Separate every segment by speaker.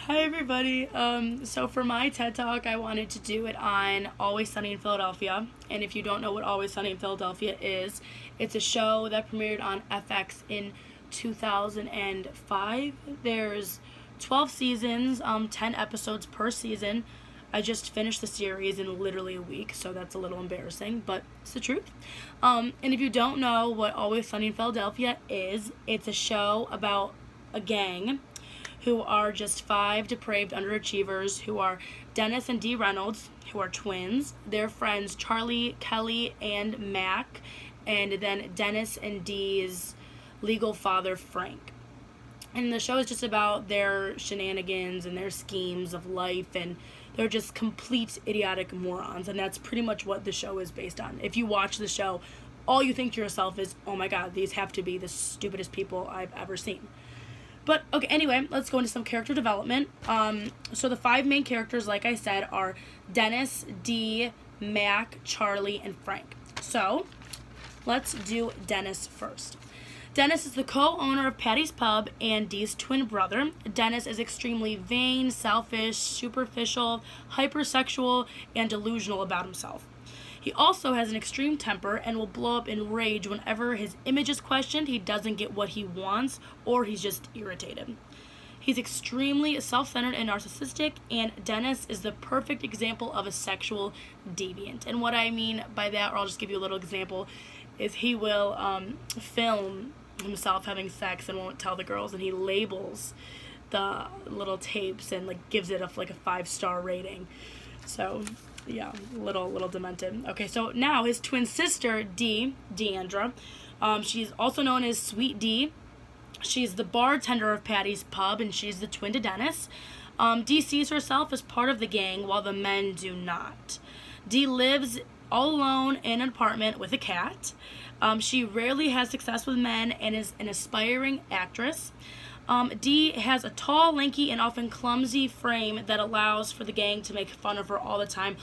Speaker 1: Hi everybody. So for my TED Talk, I wanted to do it on Always Sunny in Philadelphia. And if you don't know what Always Sunny in Philadelphia is, it's a show that premiered on FX in 2005. There's 12 seasons, 10 episodes per season. I just finished the series in literally a week, so that's a little embarrassing, but it's the truth. And if you don't know what Always Sunny in Philadelphia is, it's a show about a gang who are just five depraved underachievers who are Dennis and Dee Reynolds, who are twins. Their friends Charlie, Kelly, and Mac, and then Dennis and Dee's legal father, Frank. And the show is just about their shenanigans and their schemes of life, and they're just complete idiotic morons, and that's pretty much what the show is based on. If you watch the show, all you think to yourself is, oh my god, these have to be the stupidest people I've ever seen. But, okay, anyway, let's go into some character development. So the five main characters, like I said, are Dennis, Dee, Mac, Charlie, and Frank. So, let's do Dennis first. Dennis is the co-owner of Patty's Pub and Dee's twin brother. Dennis is extremely vain, selfish, superficial, hypersexual, and delusional about himself. He also has an extreme temper and will blow up in rage whenever his image is questioned, he doesn't get what he wants, or he's just irritated. He's extremely self-centered and narcissistic, and Dennis is the perfect example of a sexual deviant. And what I mean by that, or I'll just give you a little example, is he will film himself having sex and won't tell the girls, and he labels the little tapes and gives it a 5-star rating. So yeah, little demented. Okay, so now his twin sister, Dee, Deandra, she's also known as Sweet Dee. She's the bartender of Patty's Pub, and she's the twin to Dennis. Dee sees herself as part of the gang, while the men do not. Dee lives all alone in an apartment with a cat. She rarely has success with men and is an aspiring actress. Dee has a tall, lanky, and often clumsy frame that allows for the gang to make fun of her all the time,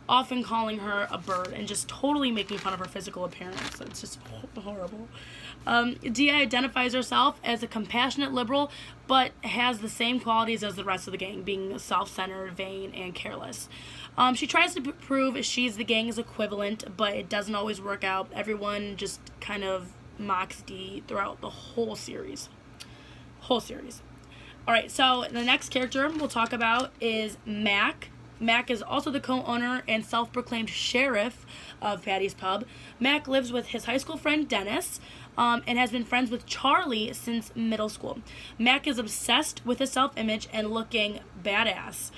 Speaker 1: often calling her a bird and just totally making fun of her physical appearance. It's just horrible. Dee identifies herself as a compassionate liberal, but has the same qualities as the rest of the gang, being self-centered, vain, and careless. She tries to prove she's the gang's equivalent, but it doesn't always work out. Everyone just kind of mocks Dee throughout the whole series. Alright, so the next character we'll talk about is Mac. Mac is also the co-owner and self-proclaimed sheriff of Patty's Pub. Mac lives with his high school friend Dennis, and has been friends with Charlie since middle school. Mac is obsessed with his self-image and looking badass.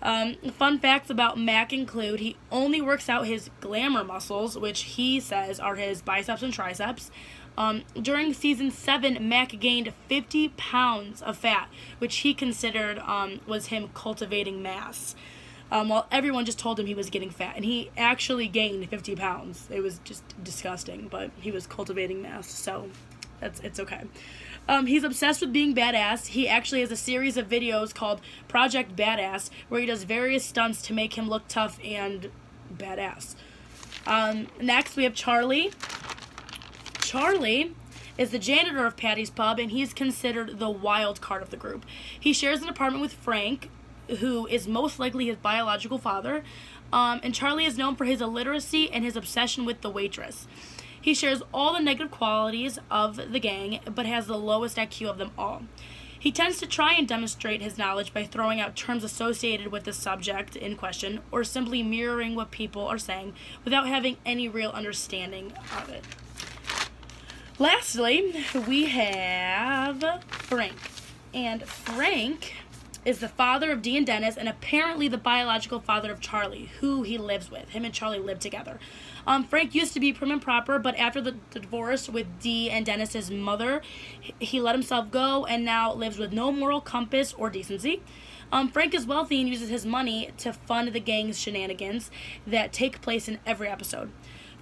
Speaker 1: Fun facts about Mac include he only works out his glamour muscles, which he says are his biceps and triceps. During season 7, Mac gained 50 pounds of fat, which he considered was him cultivating mass. While everyone just told him he was getting fat, and he actually gained 50 pounds. It was just disgusting, but he was cultivating mass, so it's okay. He's obsessed with being badass. He actually has a series of videos called Project Badass, where he does various stunts to make him look tough and badass. Next, we have Charlie. Charlie is the janitor of Patty's Pub, and he's considered the wild card of the group. He shares an apartment with Frank, who is most likely his biological father, and Charlie is known for his illiteracy and his obsession with the waitress. He shares all the negative qualities of the gang, but has the lowest IQ of them all. He tends to try and demonstrate his knowledge by throwing out terms associated with the subject in question, or simply mirroring what people are saying without having any real understanding of it. Lastly, we have Frank. And Frank is the father of Dee and Dennis, and apparently the biological father of Charlie, who he lives with. Him and Charlie live together. Frank used to be prim and proper, but after the divorce with Dee and Dennis's mother, he let himself go and now lives with no moral compass or decency. Frank is wealthy and uses his money to fund the gang's shenanigans that take place in every episode.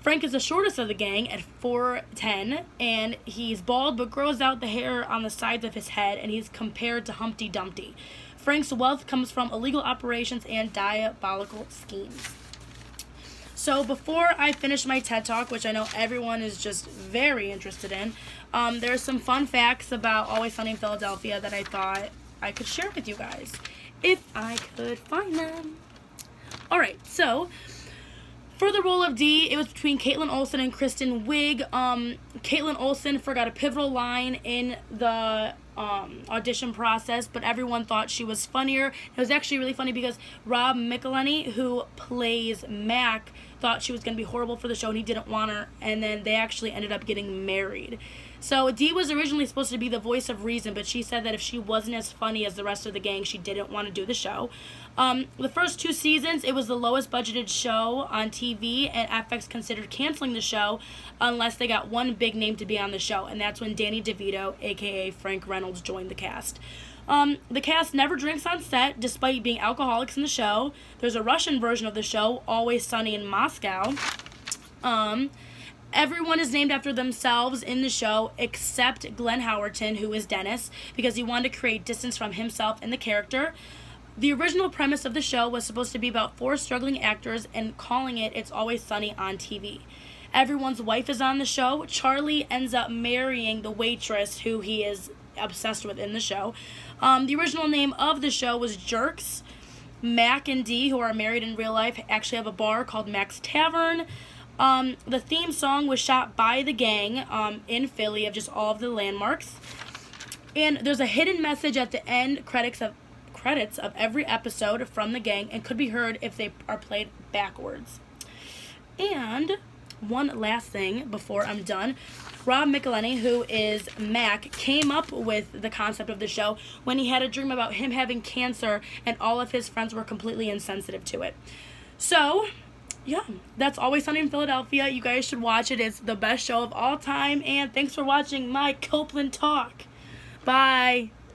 Speaker 1: Frank is the shortest of the gang at 4'10", and he's bald but grows out the hair on the sides of his head, and he's compared to Humpty Dumpty. Frank's wealth comes from illegal operations and diabolical schemes. So before I finish my TED Talk, which I know everyone is just very interested in, there's some fun facts about Always Sunny in Philadelphia that I thought I could share with you guys if I could find them. Alright, so for the role of Dee, it was between Caitlin Olsen and Kristen Wiig. Caitlin Olsen forgot a pivotal line in the audition process, but everyone thought she was funnier. It was actually really funny because Rob McElhenney, who plays Mac, thought she was going to be horrible for the show and he didn't want her, and then they actually ended up getting married. So Dee was originally supposed to be the voice of reason, but she said that if she wasn't as funny as the rest of the gang, she didn't want to do the show. The first 2 seasons, it was the lowest budgeted show on TV, and FX considered canceling the show unless they got one big name to be on the show, and that's when Danny DeVito, aka Frank Reynolds, joined the cast. The cast never drinks on set, despite being alcoholics in the show. There's a Russian version of the show, Always Sunny in Moscow. Everyone is named after themselves in the show except Glenn Howerton, who is Dennis, because he wanted to create distance from himself and the character. The original premise of the show was supposed to be about 4 struggling actors and calling it It's Always Sunny on TV. Everyone's wife is on the show. Charlie ends up marrying the waitress who he is obsessed with in the show. The original name of the show was Jerks. Mac and Dee, who are married in real life, actually have a bar called Mac's Tavern. The theme song was shot by the gang in Philly of just all of the landmarks. And there's a hidden message at the end credits of every episode from the gang and could be heard if they are played backwards. And one last thing before I'm done. Rob McElhenney, who is Mac, came up with the concept of the show when he had a dream about him having cancer and all of his friends were completely insensitive to it. So, yeah, that's Always Sunny in Philadelphia. You guys should watch it. It's the best show of all time. And thanks for watching my Copeland talk. Bye.